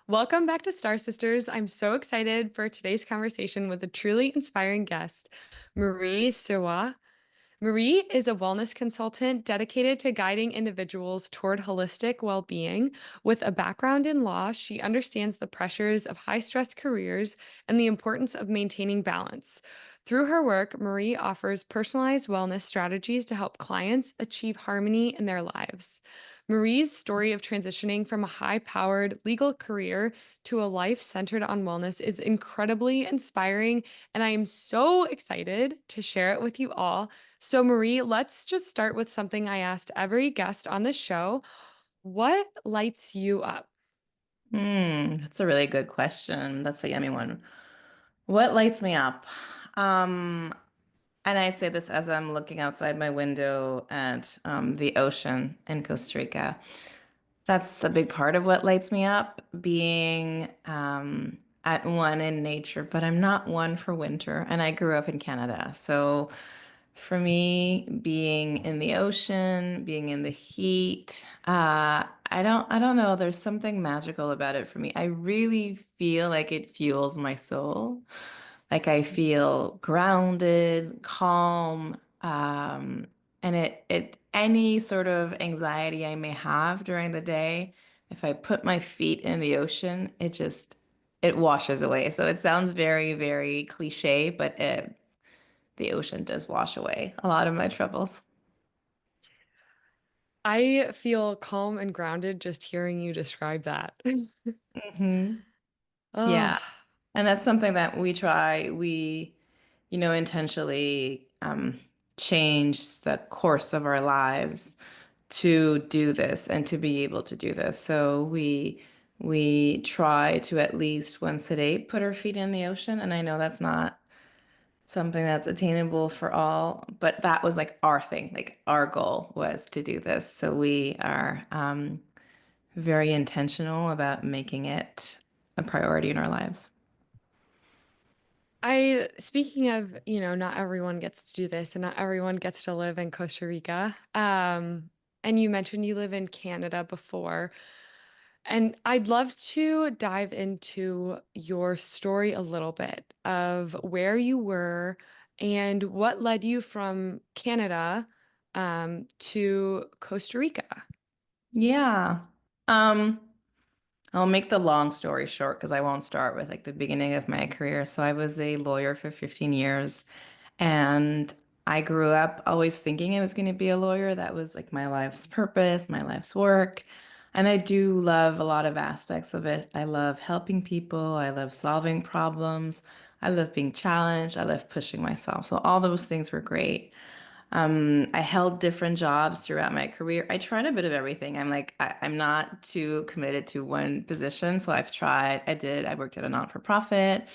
Welcome back to Star Sisters. I'm so excited for today's conversation with a truly inspiring guest, Marie Sirois. Marie is a wellness consultant dedicated to guiding individuals toward holistic well being. With a background in law, she understands the pressures of high stress careers and the importance of maintaining balance. Through her work, Marie offers personalized wellness strategies to help clients achieve harmony in their lives. Marie's story of transitioning from a high powered legal career to a life centered on wellness is incredibly inspiring, and I am so excited to share it with you all. So, Marie, let's just start with something I asked every guest on the show. What lights you up? That's a really good question. That's a yummy one. What lights me up? Um, and I say this as I'm looking outside my window at the ocean in Costa Rica. That's the big part of what lights me up, being at one in nature, but I'm not one for winter. And I grew up in Canada. So for me, being in the ocean, being in the heat, I don't know. There's something magical about it for me. I really feel like it fuels my soul. Like I feel grounded, calm, and any sort of anxiety I may have during the day, if I put my feet in the ocean, it washes away. So it sounds very, very cliche, but the ocean does wash away a lot of my troubles. I feel calm and grounded just hearing you describe that. hmm Yeah. Oh, And that's something that we try. Intentionally change the course of our lives to do this and to be able to do this. So we try to at least once a day put our feet in the ocean. And I know that's not something that's attainable for all, but that was like our thing. Like our goal was to do this. So we are very intentional about making it a priority in our lives. speaking of, not everyone gets to do this and not everyone gets to live in Costa Rica. And you mentioned you live in Canada before. And I'd love to dive into your story a little bit of where you were and what led you from Canada, to Costa Rica. Yeah. Um, I'll make the long story short because I won't start with like the beginning of my career. So I was a lawyer for 15 years and I grew up always thinking I was going to be a lawyer. That was like my life's purpose, my life's work. And I do love a lot of aspects of it. I love helping people. I love solving problems. I love being challenged. I love pushing myself. So all those things were great. I held different jobs throughout my career. I tried a bit of everything. I'm not too committed to one position. So I worked at a not-for-profit.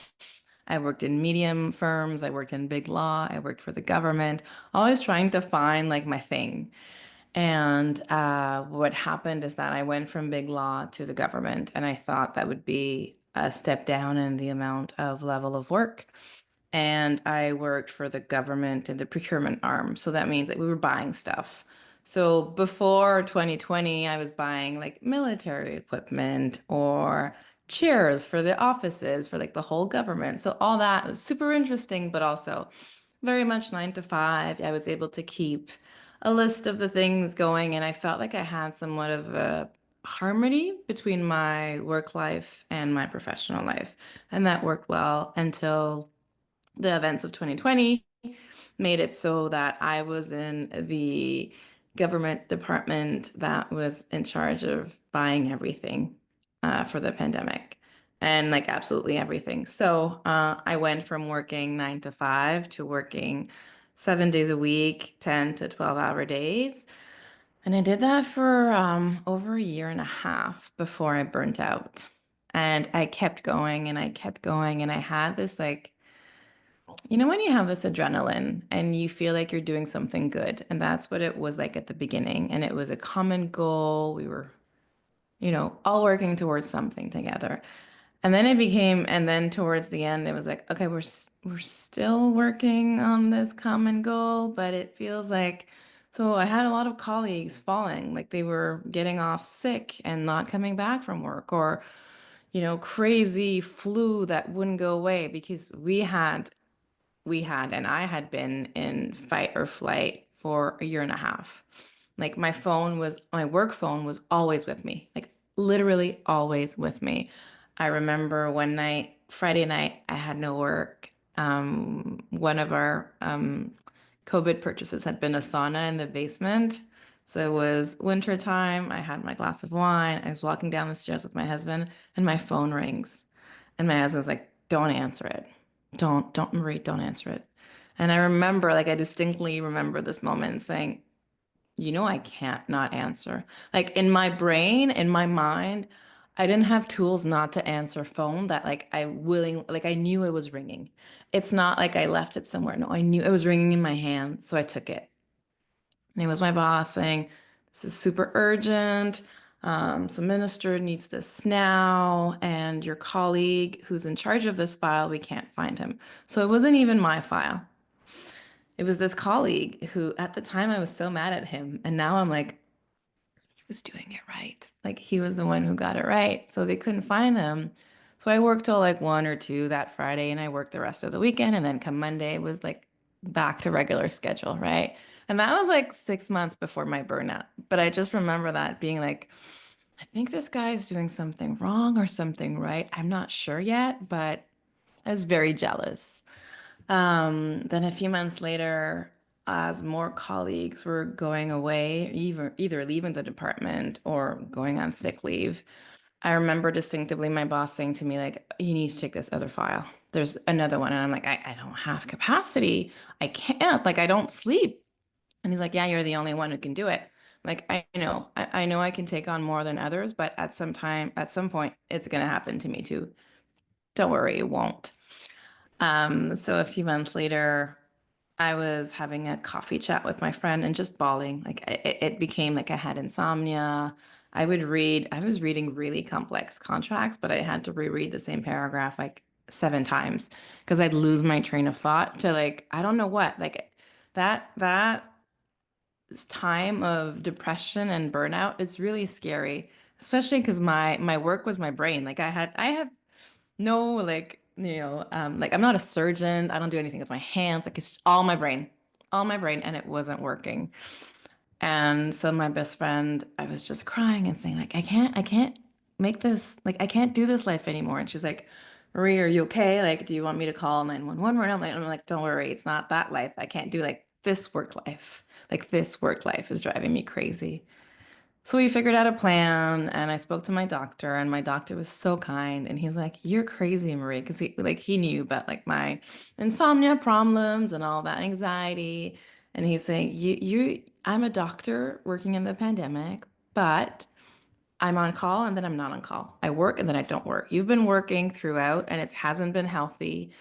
I worked in medium firms. I worked in big law. I worked for the government, always trying to find like my thing. And what happened is that I went from big law to the government, and I thought that would be a step down in the amount of level of work. And I worked for the government in the procurement arm. So that means that we were buying stuff. So before 2020, I was buying like military equipment or chairs for the offices for like the whole government. So all that was super interesting, but also very much 9 to 5. I was able to keep a list of the things going, and I felt like I had somewhat of a harmony between my work life and my professional life. And that worked well until the events of 2020 made it so that I was in the government department that was in charge of buying everything for the pandemic and like absolutely everything. So I went from working 9 to 5 to working 7 days a week, 10 to 12-hour days. And I did that for over a year and a half before I burnt out. And I kept going and I kept going. And I had this like, when you have this adrenaline and you feel like you're doing something good, and that's what it was like at the beginning, and it was a common goal. We were, all working towards something together. And then towards the end, it was like, okay, we're still working on this common goal, but it feels like, so I had a lot of colleagues falling, like they were getting off sick and not coming back from work, or crazy flu that wouldn't go away because we had, and I had been in fight or flight for a year and a half. Like my work phone was always with me, like literally always with me. I remember one night, Friday night, I had no work. One of our COVID purchases had been a sauna in the basement. So it was winter time. I had my glass of wine. I was walking down the stairs with my husband, and my phone rings. And my husband's like, don't answer it. Don't, Marie, don't answer it. And I remember, like, I distinctly remember this moment saying, I can't not answer. Like, in my brain, in my mind, I didn't have tools not to answer phone that, like, like, I knew it was ringing. It's not like I left it somewhere. No, I knew it was ringing in my hand. So I took it. And it was my boss saying, this is super urgent. Some minister needs this now, and your colleague who's in charge of this file, we can't find him. So it wasn't even my file. It was this colleague who, at the time, I was so mad at him. And now I'm like, he was doing it right. Like, he was the one who got it right. So they couldn't find him. So I worked till like 1 or 2 that Friday, and I worked the rest of the weekend. And then come Monday, it was like back to regular schedule, right? And that was like 6 months before my burnout. But I just remember that being like, I think this guy's doing something wrong or something right. I'm not sure yet, but I was very jealous. Then a few months later, as more colleagues were going away, either leaving the department or going on sick leave, I remember distinctively my boss saying to me, like, you need to take this other file. There's another one. And I'm like, I don't have capacity. I can't. Like, I don't sleep. And he's like, yeah, you're the only one who can do it. Like, I know I can take on more than others, but at some point, it's going to happen to me too. Don't worry, it won't. So a few months later, I was having a coffee chat with my friend and just bawling. Like it became like I had insomnia. I was reading really complex contracts, but I had to reread the same paragraph like 7 times because I'd lose my train of thought to like, I don't know what, like that time of depression and burnout is really scary, especially because my work was my brain. Like I have no, like, like I'm not a surgeon. I don't do anything with my hands. Like it's all my brain, and it wasn't working. And so my best friend, I was just crying and saying, like, I can't make this, like, I can't do this life anymore. And she's like, Marie, are you okay? Like, do you want me to call 911? And I'm like, don't worry, it's not that life. I can't do like this work life. Like this work life is driving me crazy. So we figured out a plan, and I spoke to my doctor, and my doctor was so kind, and he's like, "You're crazy, Marie," because he knew about like my insomnia problems and all that anxiety, and he's saying, I'm a doctor working in the pandemic, but I'm on call and then I'm not on call. I work and then I don't work. You've been working throughout, and it hasn't been healthy.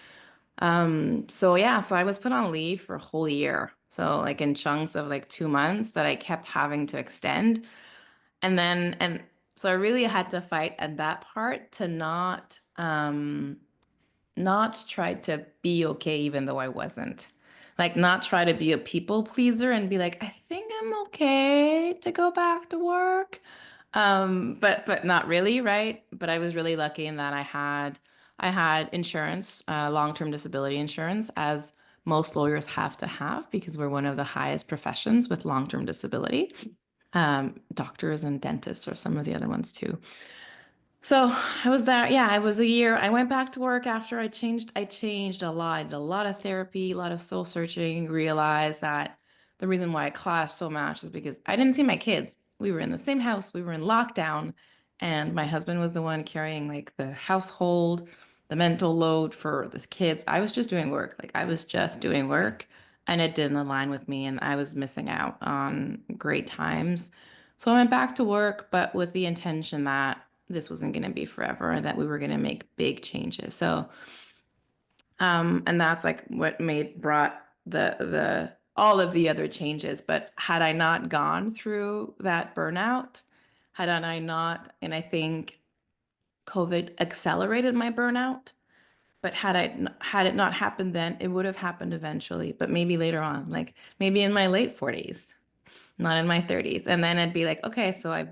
So yeah, so I was put on leave for a whole year, so like in chunks of like 2 months that I kept having to extend. And so I really had to fight at that part to not try to be okay even though I wasn't. Like not try to be a people pleaser and be like, I think I'm okay to go back to work. But not really, right? But I was really lucky in that I had insurance, long-term disability insurance, as most lawyers have to have because we're one of the highest professions with long-term disability. Doctors and dentists are some of the other ones too. So I was there. Yeah, I was a year. I went back to work after I changed a lot. I did a lot of therapy, a lot of soul searching, realized that the reason why I clashed so much is because I didn't see my kids. We were in the same house, we were in lockdown, and my husband was the one carrying like the household, the mental load for the kids. I was just doing work. Like I was just doing work, and it didn't align with me, and I was missing out on great times. So I went back to work, but with the intention that this wasn't going to be forever and that we were going to make big changes. So, and that's like what made brought the all of the other changes. But had I not gone through that burnout, had I not, and I think COVID accelerated my burnout. But had it not happened then, it would have happened eventually, but maybe later on, like maybe in my late 40s, not in my 30s. And then it'd be like, okay, so I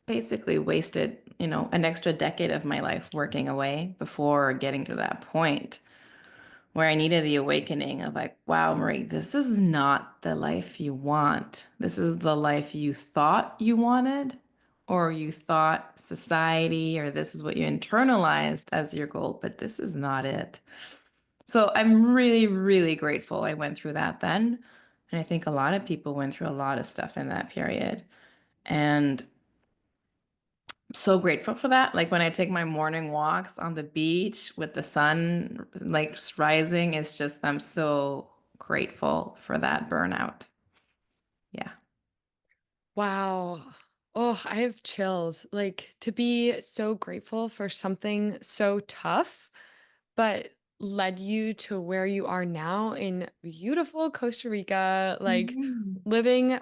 basically wasted an extra decade of my life working away before getting to that point where I needed the awakening of like, wow, Marie, this is not the life you want. This is the life you thought you wanted, or you thought society, or this is what you internalized as your goal, but this is not it. So I'm really, really grateful I went through that then. And I think a lot of people went through a lot of stuff in that period. And so grateful for that. Like when I take my morning walks on the beach with the sun like rising, it's just I'm so grateful for that burnout. Yeah. Wow. Oh, I have chills. Like to be so grateful for something so tough, but led you to where you are now in beautiful Costa Rica, like Mhm. living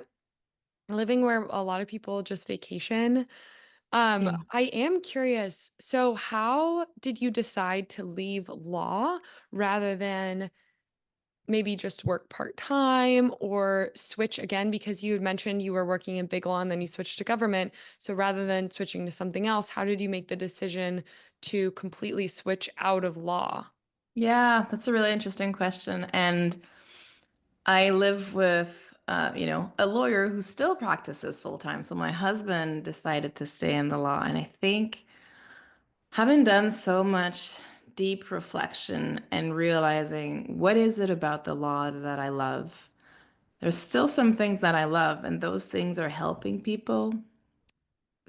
living where a lot of people just vacation. Yeah. I am curious. So how did you decide to leave law rather than maybe just work part-time or switch again because you had mentioned you were working in big law and then you switched to government. So rather than switching to something else, how did you make the decision to completely switch out of law? Yeah, that's a really interesting question. And I live with, a lawyer who still practices full time. So my husband decided to stay in the law. And I think having done so much deep reflection and realizing what is it about the law that I love, there's still some things that I love, and those things are helping people,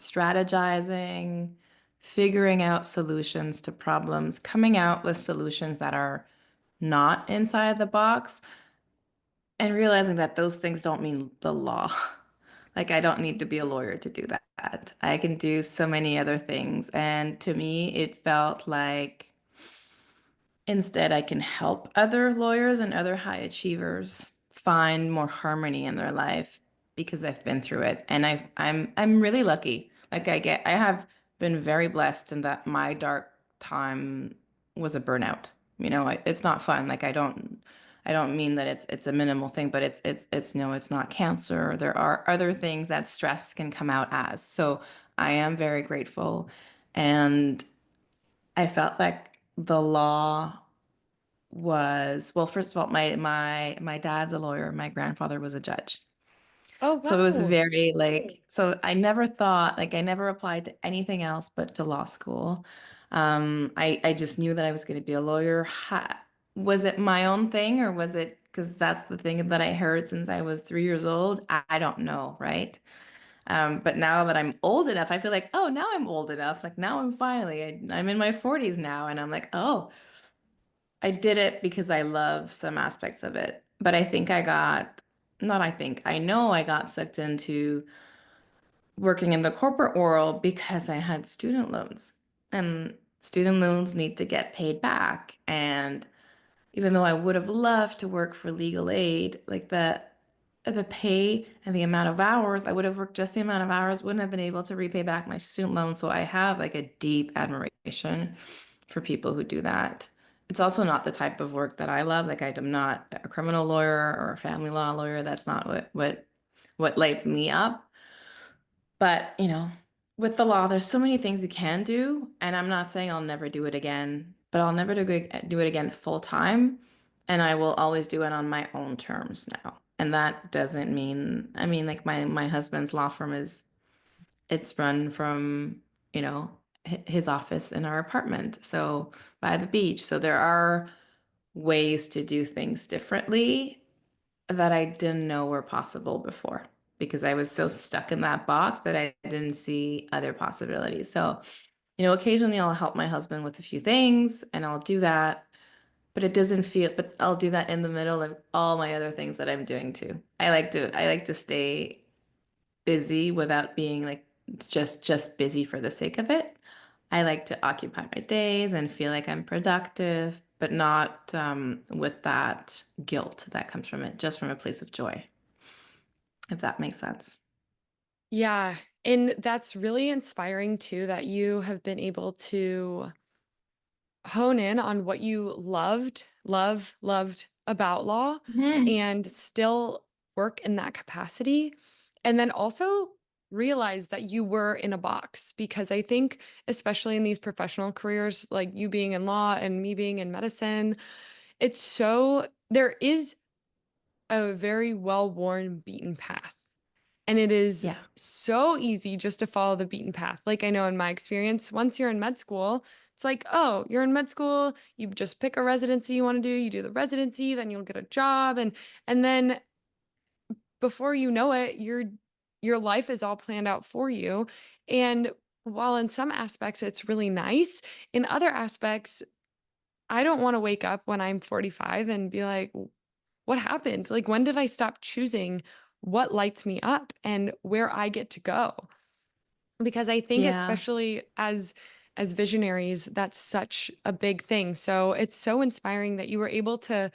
strategizing, figuring out solutions to problems, coming out with solutions that are not inside the box, and realizing that those things don't mean the law. Like, I don't need to be a lawyer to do that. I can do so many other things. And to me, it felt like instead, I can help other lawyers and other high achievers find more harmony in their life because I've been through it. And I'm really lucky. Like I have been very blessed in that my dark time was a burnout. It's not fun. Like I don't mean that it's a minimal thing, but it's no, it's not cancer. There are other things that stress can come out as. So I am very grateful. And I felt like the law was, well, first of all, my dad's a lawyer, my grandfather was a judge. Oh, So it was wow. very like, so I never thought, like I never applied to anything else but to law school. I just knew that I was going to be a lawyer. Was it my own thing or was it because that's the thing that I heard since I was 3 years old? I don't know, right? But now that I'm old enough, I feel like, oh, now I'm old enough. Like now I'm in my 40s now, and I'm like, oh. I did it because I love some aspects of it. But not I think, I know I got sucked into working in the corporate world because I had student loans. And student loans need to get paid back. And even though I would have loved to work for legal aid, like the pay and the amount of hours, I would have worked just the amount of hours, wouldn't have been able to repay back my student loan. So I have like a deep admiration for people who do that. It's also not the type of work that I love. Like I'm not a criminal lawyer or a family law lawyer. That's not what lights me up. But, with the law, there's so many things you can do, and I'm not saying I'll never do it again, but I'll never do it again full time, and I will always do it on my own terms now. And that doesn't mean, I mean, like my husband's law firm it's run from, his office in our apartment, so by the beach. So there are ways to do things differently that I didn't know were possible before because I was so stuck in that box that I didn't see other possibilities. So, occasionally I'll help my husband with a few things and I'll do that, but but I'll do that in the middle of all my other things that I'm doing too. I like to stay busy without being like just busy for the sake of it. I like to occupy my days and feel like I'm productive, but not with that guilt that comes from it, just from a place of joy, if that makes sense. Yeah. And that's really inspiring too that you have been able to hone in on what you loved about law Mhm. and still work in that capacity. And then also realize that you were in a box because I think, especially in these professional careers, like you being in law and me being in medicine, there is a very well worn beaten path. And it is Yeah. so easy just to follow the beaten path. Like I know in my experience, once you're in med school, it's like, oh, you're in med school, you just pick a residency you want to do, you do the residency, then you'll get a job and then before you know it, your life is all planned out for you. And while in some aspects it's really nice, in other aspects, I don't want to wake up when I'm 45 and be like, what happened? Like, when did I stop choosing what lights me up and where I get to go? Because I think Yeah. especially as visionaries, that's such a big thing. So it's so inspiring that you were able to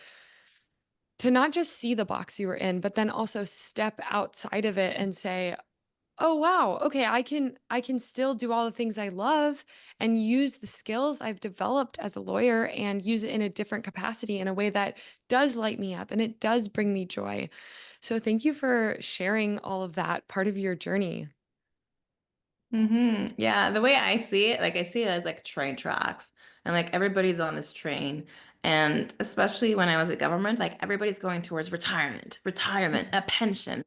not just see the box you were in, but then also step outside of it and say, "Oh wow, okay, I can still do all the things I love and use the skills I've developed as a lawyer and use it in a different capacity in a way that does light me up and it does bring me joy." So thank you for sharing all of that part of your journey. Yeah, the way I see it, like I see it as like train tracks, and like everybody's on this train. And especially when I was at government, like everybody's going towards retirement, a pension,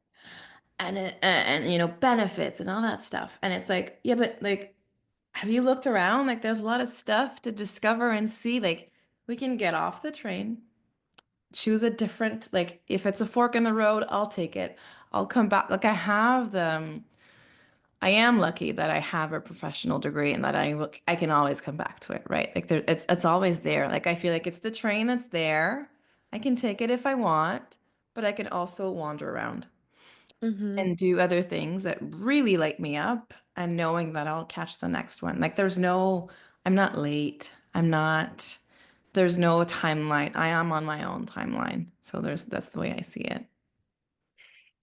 and benefits and all that stuff. And it's like, yeah, but like, have you looked around? Like, there's a lot of stuff to discover and see. Like, we can get off the train, choose a different, like, if it's a fork in the road, I'll take it. I'll come back. Like, I am lucky that I have a professional degree and that I can always come back to it, right? Like it's always there. Like I feel like it's the train that's there. I can take it if I want, but I can also wander around Mhm. and do other things that really light me up and knowing that I'll catch the next one. I'm not late. There's no timeline. I am on my own timeline. So that's the way I see it.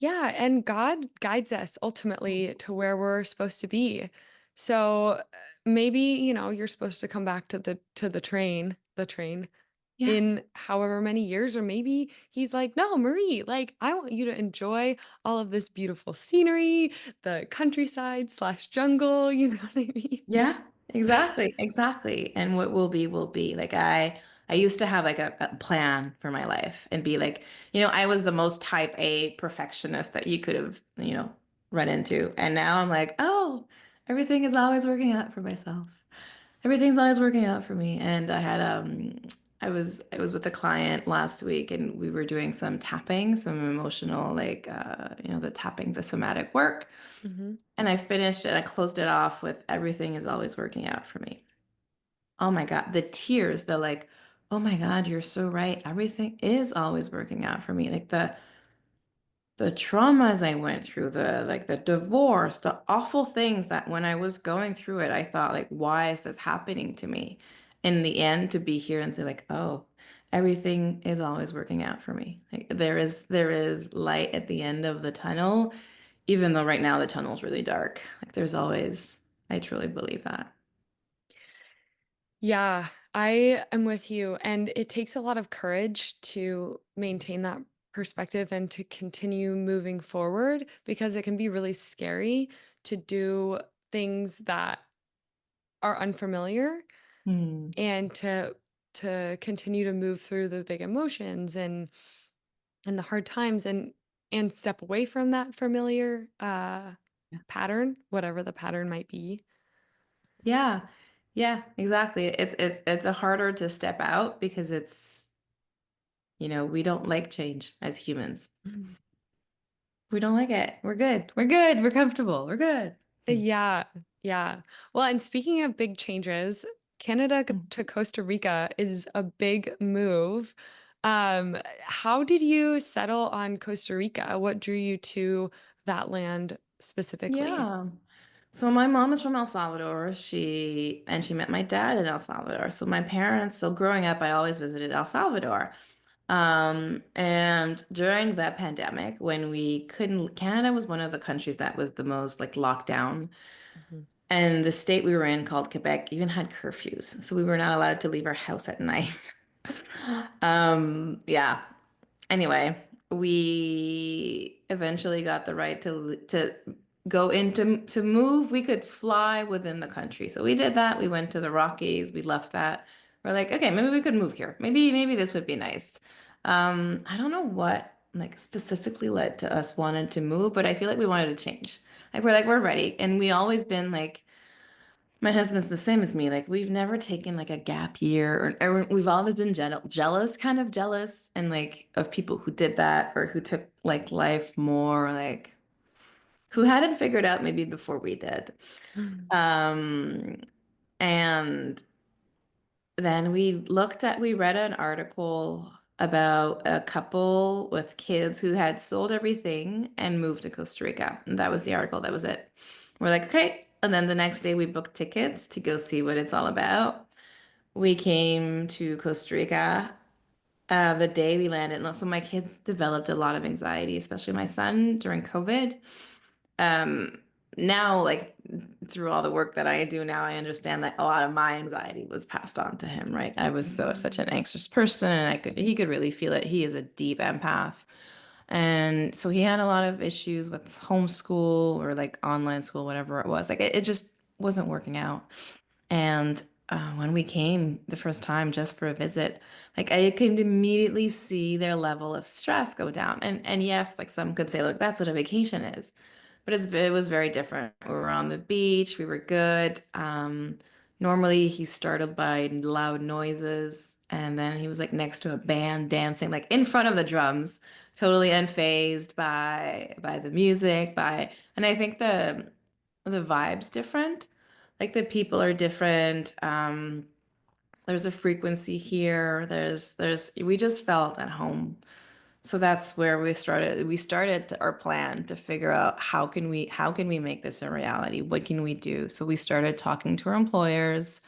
Yeah, and God guides us ultimately to where we're supposed to be. So maybe, you're supposed to come back to the train Yeah. in however many years, or maybe he's like, "No, Marie, like I want you to enjoy all of this beautiful scenery, the countryside slash jungle." You know what I mean? Yeah, exactly, exactly. And what will be will be. Like I used to have like a plan for my life and be like, I was the most type A perfectionist that you could have, run into. And now I'm like, oh, everything is always working out for myself. Everything's always working out for me. And I was with a client last week and we were doing some tapping, some emotional like the tapping, the somatic work. Hmm. And I finished and I closed it off with everything is always working out for me. Oh my God, the tears, they're like, oh my God, you're so right. Everything is always working out for me. Like the traumas I went through, the divorce, the awful things that when I was going through it, I thought like, why is this happening to me? In the end, to be here and say like, oh, everything is always working out for me. Like there is light at the end of the tunnel, even though right now the tunnel's really dark. Like there's always, I truly believe that. Yeah, I am with you. And it takes a lot of courage to maintain that perspective and to continue moving forward because it can be really scary to do things that are unfamiliar Hmm. and to continue to move through the big emotions and the hard times and step away from that familiar Yeah. pattern, whatever the pattern might be. Yeah. Yeah, exactly. It's a harder to step out because we don't like change as humans. Mhm. We don't like it. We're good. We're good. We're comfortable. We're good. Yeah, yeah. Well, and speaking of big changes, Canada Hmm. to Costa Rica is a big move. How did you settle on Costa Rica? What drew you to that land specifically? Yeah. So my mom is from El Salvador. She met my dad in El Salvador. So my parents, so growing up, I always visited El Salvador. And during the pandemic, when we couldn't, Canada was one of the countries that was the most like locked down. Mhm. And the state we were in called Quebec even had curfews. So we were not allowed to leave our house at night. Yeah. Anyway, we eventually got the right to go into to move, we could fly within the country. So we did that. We went to the Rockies. We left that. We're like, okay, maybe we could move here. Maybe this would be nice. I don't know what like specifically led to us wanting to move, but I feel like we wanted to change. Like we're ready. And we always been like my husband's the same as me. Like we've never taken like a gap year or we've always been jealous, kind of jealous and like of people who did that or who took like life more like who had it figured out maybe before we did. Um, and then we read an article about a couple with kids who had sold everything and moved to Costa Rica. And that was the article. That was it. We're like, okay. And then the next day we booked tickets to go see what it's all about. We came to Costa Rica the day we landed. And so my kids developed a lot of anxiety, especially my son during COVID. Um, Now, like through all the work that I do now, I understand that a lot of my anxiety was passed on to him, right? I was such an anxious person, and he could really feel it. He is a deep empath, and so he had a lot of issues with homeschool or like online school, whatever it was. Like it just wasn't working out. And when we came the first time just for a visit, like I came to immediately see their level of stress go down. And yes, like some could say, look, that's what a vacation is. But it was very different. We were on the beach, we were good. Normally he startled by loud noises, and then he was like next to a band dancing, like in front of the drums, totally unfazed by the music, and I think the vibe's different. Like the people are different. There's a frequency here. We just felt at home. So that's where we started. We started our plan to figure out how can we make this a reality? What can we do? So we started talking to our employers.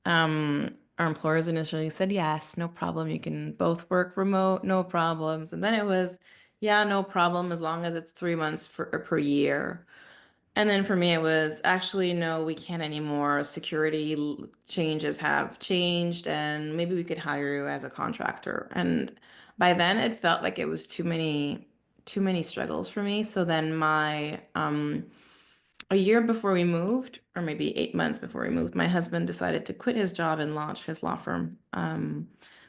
Our employers initially said yes, no problem. You can both work remote, no problems. And then it was, yeah, no problem as long as it's 3 months per year. And then for me, it was actually, no, we can't anymore. Changes have changed, and maybe we could hire you as a contractor. And by then, it felt like it was too many struggles for me. So then a year before we moved, or maybe 8 months before we moved, my husband decided to quit his job and launch his law firm.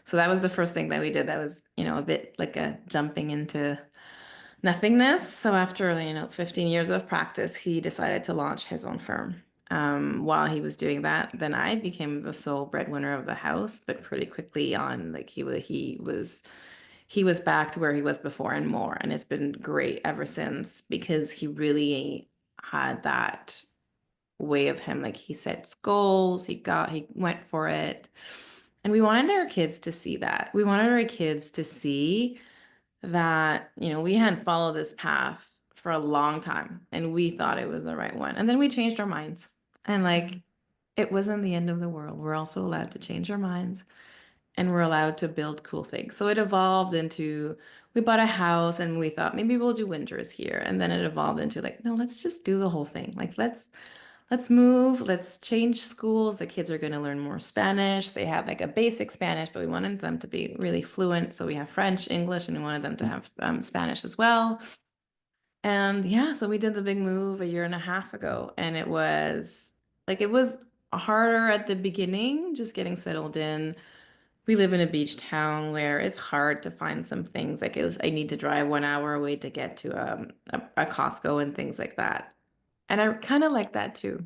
So that was the first thing that we did. That was, a bit like a jumping into nothingness. So after, 15 years of practice, he decided to launch his own firm. While he was doing that, then I became the sole breadwinner of the house, but pretty quickly on, like he was back to where he was before and more. And it's been great ever since because he really had that way of him. Like he set goals, he went for it. And we wanted our kids to see that. We wanted our kids to see that, we hadn't followed this path for a long time and we thought it was the right one. And then we changed our minds. And like it wasn't the end of the world. We're also allowed to change our minds and we're allowed to build cool things. So it evolved into we bought a house and we thought maybe we'll do winters here. And then it evolved into like, no, let's just do the whole thing. Like let's move, let's change schools. The kids are going to learn more Spanish. They have like a basic Spanish, but we wanted them to be really fluent. So we have French, English, and we wanted them to have Spanish as well. And yeah, so we did the big move a year and a half ago. And it was harder at the beginning, just getting settled in. We live in a beach town where it's hard to find some things. I need to drive 1 hour away to get to a Costco and things like that. And I kind of like that too.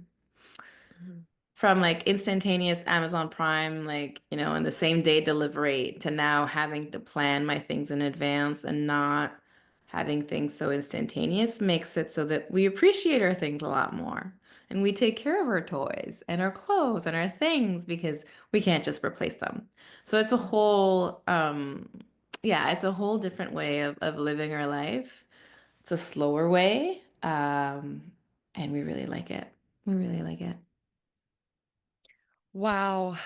Mhm. From like instantaneous Amazon Prime, like, and the same day delivery to now having to plan my things in advance and not having things so instantaneous makes it so that we appreciate our things a lot more. And we take care of our toys and our clothes and our things because we can't just replace them. So it's a whole, yeah, it's a whole different way of living our life. It's a slower way. And we really like it. We really like it. Wow.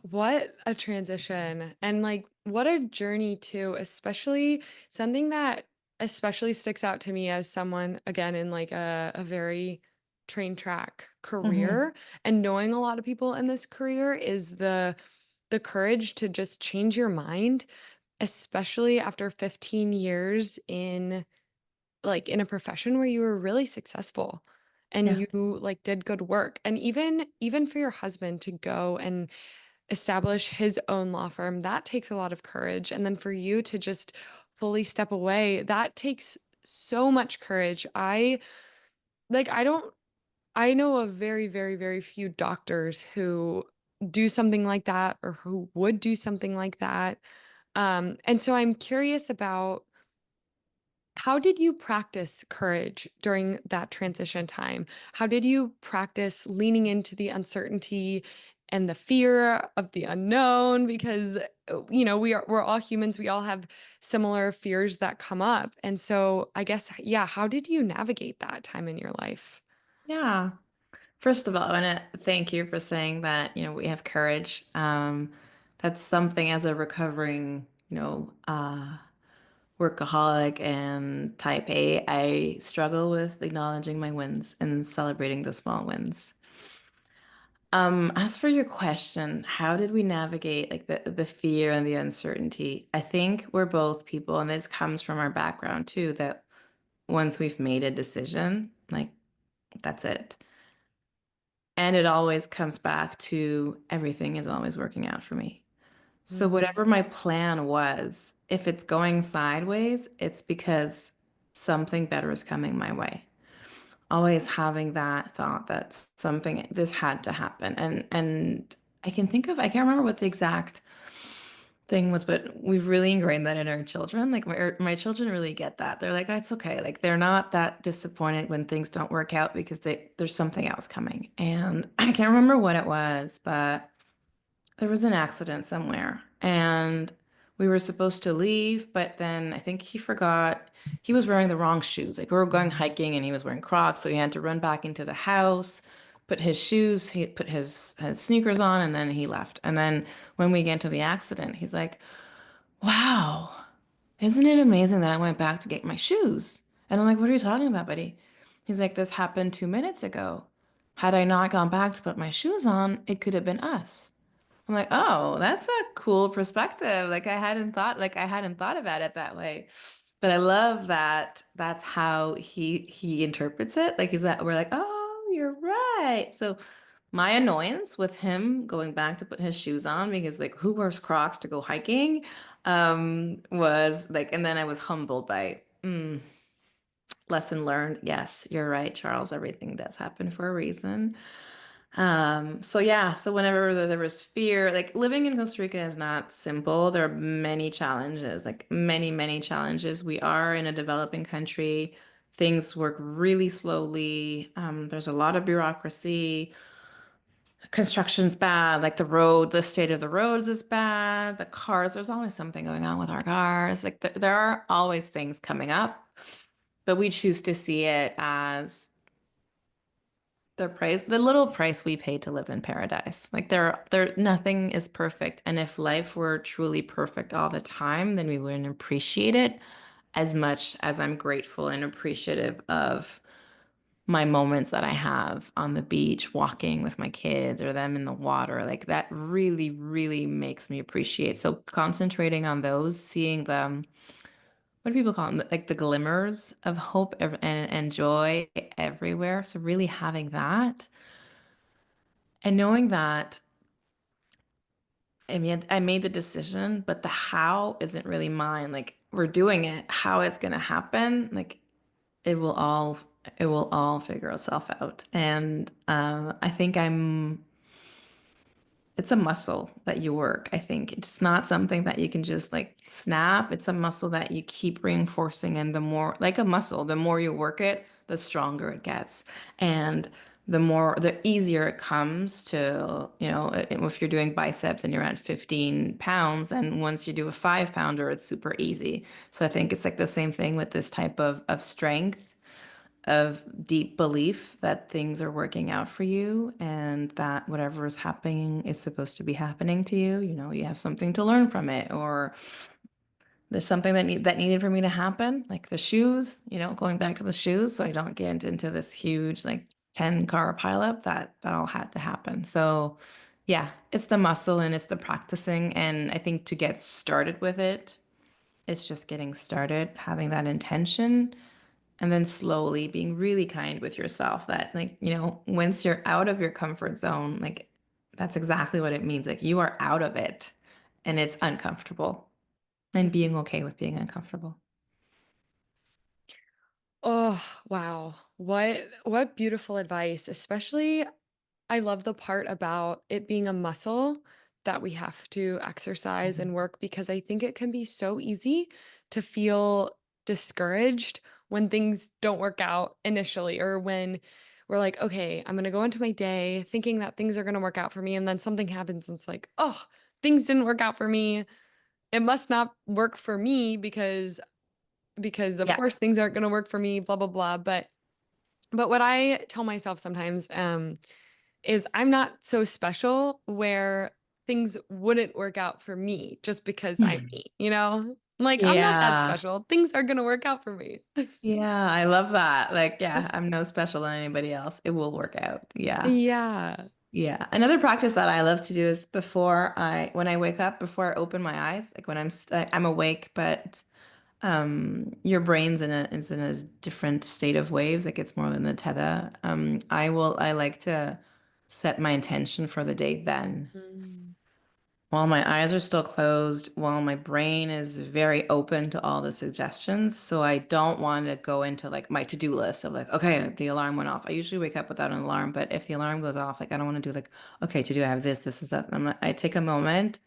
What a transition. And like what a journey too, especially something that especially sticks out to me as someone again in like a very train track Mhm. career and knowing a lot of people in this career is the courage to just change your mind, especially after 15 years in like in a profession where you were really successful and Yeah. you like did good work. And even for your husband to go and establish his own law firm, that takes a lot of courage. And then for you to just fully step away, that takes so much courage. I don't I know of very, very, very few doctors who do something like that or who would do something like that. And so I'm curious about how did you practice courage during that transition time? How did you practice leaning into the uncertainty and the fear of the unknown? Because we're all humans. We all have similar fears that come up. And so I guess, yeah, how did you navigate that time in your life? Yeah. First of all, I want to thank you for saying that, we have courage. That's something as a recovering, workaholic and type A, I struggle with acknowledging my wins and celebrating the small wins. As for your question, how did we navigate like the fear and the uncertainty? I think we're both people, and this comes from our background too, that once we've made a decision, like that's it. And it always comes back to everything is always working out for me. So Mm, whatever my plan was, if it's going sideways, it's because something better is coming my way. Always having that thought that something this had to happen. And I can't remember what the exact thing was, but we've really ingrained that in our children. Like my children really get that. They're like, oh, it's okay. Like they're not that disappointed when things don't work out because there's something else coming. And I can't remember what it was, but there was an accident somewhere and we were supposed to leave, but then I think he forgot he was wearing the wrong shoes. Like we were going hiking and he was wearing Crocs, so he had to run back into the house, put his shoes, he put his sneakers on, and then he left. And then when we get to the accident, he's like, "Wow, isn't it amazing that I went back to get my shoes?" And I'm like, "What are you talking about, buddy?" He's like, "This happened 2 minutes ago. Had I not gone back to put my shoes on, it could have been us." I'm like, oh, that's a cool perspective. Like I hadn't thought about it that way. But I love that that's how he interprets it. Like he's that we're like, oh, you're right. So my annoyance with him going back to put his shoes on because like who wears Crocs to go hiking was like, and then I was humbled by lesson learned. Yes, you're right, Charles. Everything does happen for a reason. So yeah, so whenever there was fear, like living in Costa Rica is not simple. There are many challenges, like many, many challenges. We are in a developing country. Things work really slowly. There's a lot of bureaucracy. Construction's bad, like the state of the roads is bad. The cars, there's always something going on with our cars. Like there are always things coming up, but we choose to see it as the little price we pay to live in paradise. Like nothing is perfect. And if life were truly perfect all the time, then we wouldn't appreciate it as much as I'm grateful and appreciative of my moments that I have on the beach, walking with my kids or them in the water. Like that really, really makes me appreciate. So concentrating on those, seeing them, what do people call them? Like the glimmers of hope and joy everywhere. So really having that. And knowing that, I mean, I made the decision, but the how isn't really mine. Like we're doing it, how it's gonna happen, like it will all it will all figure itself out. And I think it's a muscle that you work. I think it's not something that you can just like snap. It's a muscle that you keep reinforcing. And the more, like a muscle, the more you work it, the stronger it gets. And the easier it comes to, if you're doing biceps and you're at 15 pounds, then once you do a 5 pounder, it's super easy. So I think it's like the same thing with this type of strength of deep belief that things are working out for you and that whatever is happening is supposed to be happening to you. You have something to learn from it, or there's something that needed for me to happen, like the shoes, going back to the shoes, so I don't get into this huge like 10 car pileup that all had to happen. So yeah, it's the muscle and it's the practicing. And I think to get started with it, it's just getting started, having that intention And then slowly being really kind with yourself that, like, once you're out of your comfort zone, like, that's exactly what it means. Like, you are out of it and it's uncomfortable and being okay with being uncomfortable. Oh, wow. What beautiful advice. Especially I love the part about it being a muscle that we have to exercise Mhm. and work because I think it can be so easy to feel discouraged when things don't work out initially or when we're like, okay, I'm going to go into my day thinking that things are going to work out for me. And then something happens and it's like, oh, things didn't work out for me. It must not work for me because of Yeah. course things aren't going to work for me, blah, blah, blah. But what I tell myself sometimes is I'm not so special where things wouldn't work out for me just because I'm me, you know? Like, I'm not that Yeah. special. Things are gonna work out for me. Yeah. I love that. Like, yeah, I'm no special than anybody else. It will work out. Yeah. Yeah. Yeah. Another practice that I love to do is when I wake up, before I open my eyes, like when I'm awake, but your brain's is in a different state of waves, like it's more than the tether. I like to set my intention for the day then. Mm. While my eyes are still closed, while my brain is very open to all the suggestions. So I don't want to go into like my to-do list of like, okay, the alarm went off. I usually wake up without an alarm, but if the alarm goes off, like I don't want to do like, okay, to do, I have this is that. I take a moment.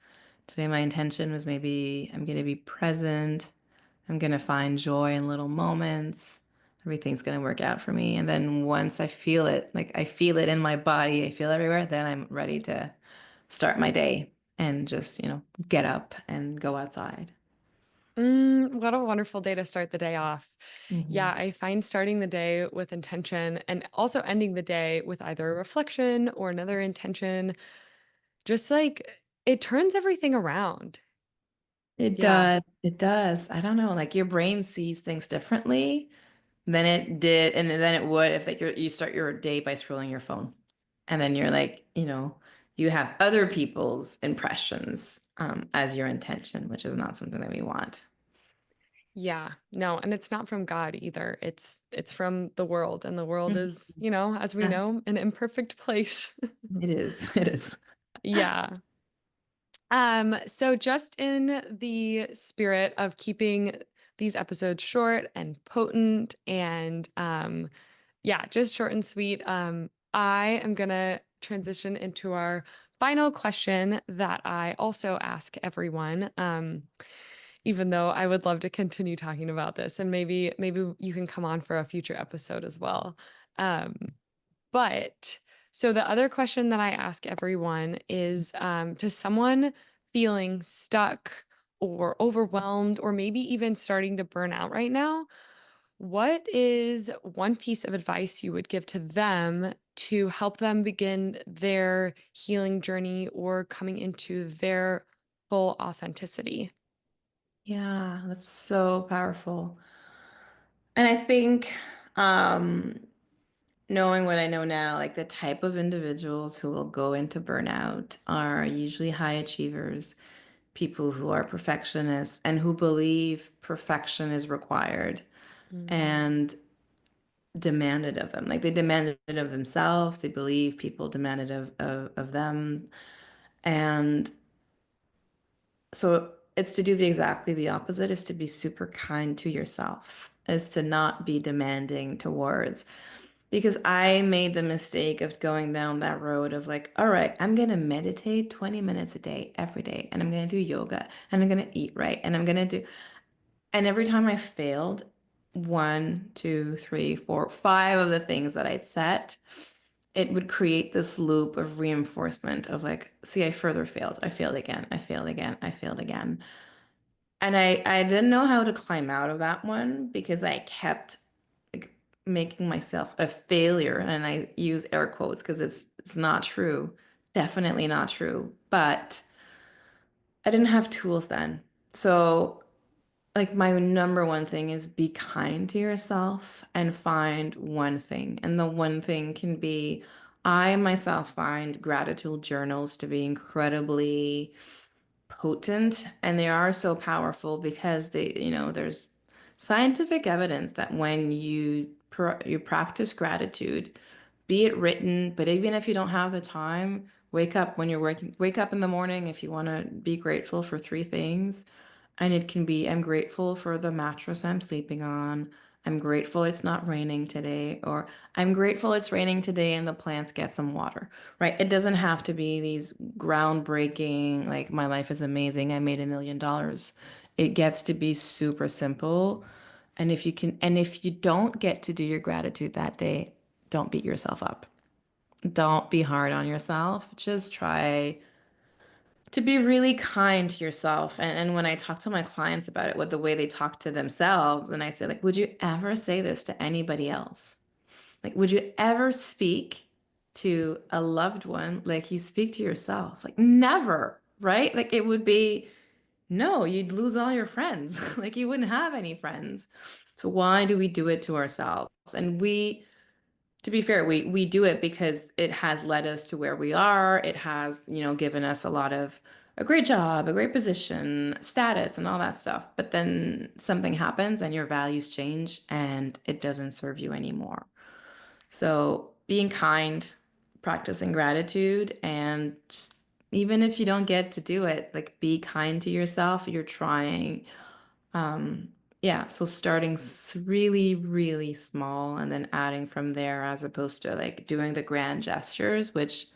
Today my intention was maybe I'm going to be present. I'm going to find joy in little moments. Everything's going to work out for me. And then once I feel it, like I feel it in my body, I feel everywhere, then I'm ready to start my day and just, get up and go outside. What a wonderful day to start the day off. Yeah, Hmm. I find starting the day with intention and also ending the day with either a reflection or another intention, just like it turns everything around. It Yeah. does. It does. I don't know. Like your brain sees things differently than it did, and then it would if like you start your day by scrolling your phone, and then you're like, you have other people's impressions as your intention, which is not something that we want. Yeah, no, and it's not from God either. It's from the world, and the world Mhm. is, as we Yeah, know, an imperfect place. it is. It is. Yeah. So just in the spirit of keeping these episodes short and potent and yeah, just short and sweet, I am gonna transition into our final question that I also ask everyone. Even though I would love to continue talking about this and maybe you can come on for a future episode as well. Um, but so the other question that I ask everyone is to someone feeling stuck or overwhelmed or maybe even starting to burn out right now, what is one piece of advice you would give to them to help them begin their healing journey or coming into their full authenticity? Yeah, that's so powerful. And I think knowing what I know now, like the type of individuals who will go into burnout are usually high achievers, people who are perfectionists and who believe perfection is required Mm. and demanded of them. Like they demanded it of themselves, they believe people demanded of them. And so it's to do exactly the opposite, is to be super kind to yourself, is to not be demanding towards. Because I made the mistake of going down that road of like, all right, I'm gonna meditate 20 minutes a day, every day, and I'm gonna do yoga, and I'm gonna eat right, and I'm gonna do, and every time I failed, one, two, three, four, five of the things that I'd set, it would create this loop of reinforcement of like, see, I further failed. I failed again. I failed again. I failed again. And I didn't know how to climb out of that one because I kept like making myself a failure. And I use air quotes because it's not true. Definitely not true. But I didn't have tools then. So like my number one thing is be kind to yourself and find one thing. And the one thing can be I myself find gratitude journals to be incredibly potent and they are so powerful because there's scientific evidence that when you practice gratitude, be it written, but even if you don't have the time, wake up when you're working, wake up in the morning if you want to be grateful for three things. And it can be, I'm grateful for the mattress I'm sleeping on. I'm grateful it's not raining today, or I'm grateful it's raining today and the plants get some water, right? It doesn't have to be these groundbreaking, like, my life is amazing, I made $1 million. It gets to be super simple. And if you don't get to do your gratitude that day, don't beat yourself up. Don't be hard on yourself. Just try to be really kind to yourself. And when I talk to my clients about it, with the way they talk to themselves, and I say, like, would you ever say this to anybody else? Like, would you ever speak to a loved one like you speak to yourself? Like, never, right? Like, it would be, no, you'd lose all your friends. Like, you wouldn't have any friends. So why do we do it to ourselves? And to be fair, we do it because it has led us to where we are. It has, given us a great job, a great position, status, and all that stuff. But then something happens and your values change and it doesn't serve you anymore. So being kind, practicing gratitude, and just, even if you don't get to do it, like, be kind to yourself. You're trying. Yeah, so starting really, really small and then adding from there, as opposed to like doing the grand gestures, which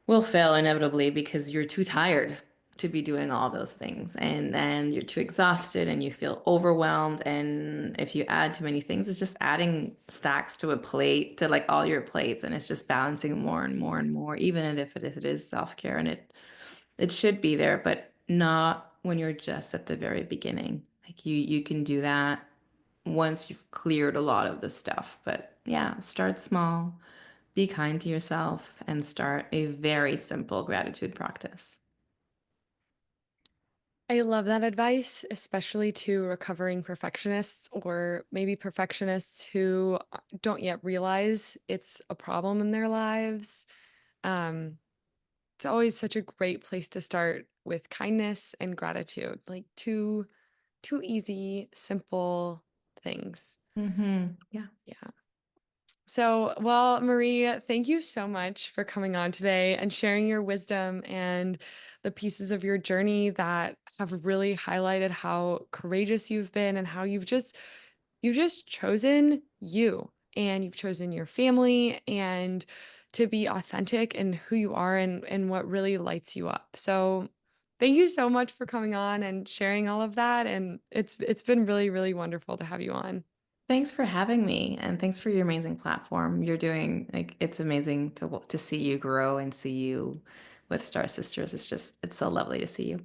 will fail inevitably because you're too tired to be doing all those things. And then you're too exhausted and you feel overwhelmed. And if you add too many things, it's just adding stacks to a plate, to like all your plates, and it's just balancing more and more and more, even if it is self-care, and it should be there, but not when you're just at the very beginning. Like, you can do that once you've cleared a lot of the stuff. But yeah, start small, be kind to yourself, and start a very simple gratitude practice. I love that advice, especially to recovering perfectionists or maybe perfectionists who don't yet realize it's a problem in their lives. Um, it's always such a great place to start with kindness and gratitude, like two easy, simple things. Yeah. Yeah. So, well, Marie, thank you so much for coming on today and sharing your wisdom and the pieces of your journey that have really highlighted how courageous you've been and how you've just chosen you and you've chosen your family and to be authentic in who you are and what really lights you up. So, thank you so much for coming on and sharing all of that, and it's been really, really wonderful to have you on. Thanks for having me, and thanks for your amazing platform. You're doing, like, it's amazing to see you grow and see you with Star Sisters. It's so lovely to see you.